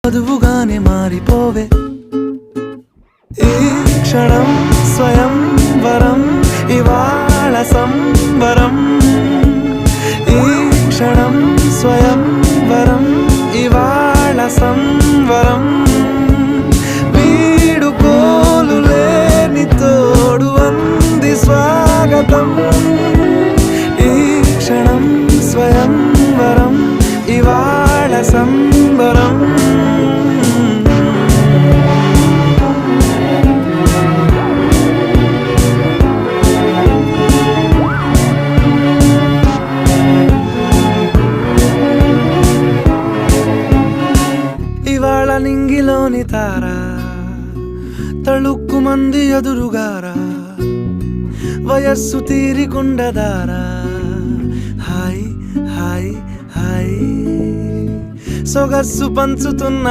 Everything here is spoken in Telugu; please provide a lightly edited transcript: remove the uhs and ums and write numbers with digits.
చదువుగానే మారిపోవే ఈ క్షణం స్వయం వరం ఇవాళ సంబరం ఈ క్షణం స్వయం వరం ఇవాళ సంవరం వీడుకోలు లేని తోడు అంది స్వాగతం ఈ క్షణం స్వయం వరం ఇవాళ సంబరం ఇవాళ నింగిలోని తారా తళుక్కు మంది ఎదురుగారా వయస్సు తీరికుండదారా హాయ్ హాయ్ హాయ్ సొగస్సు పంచుతున్న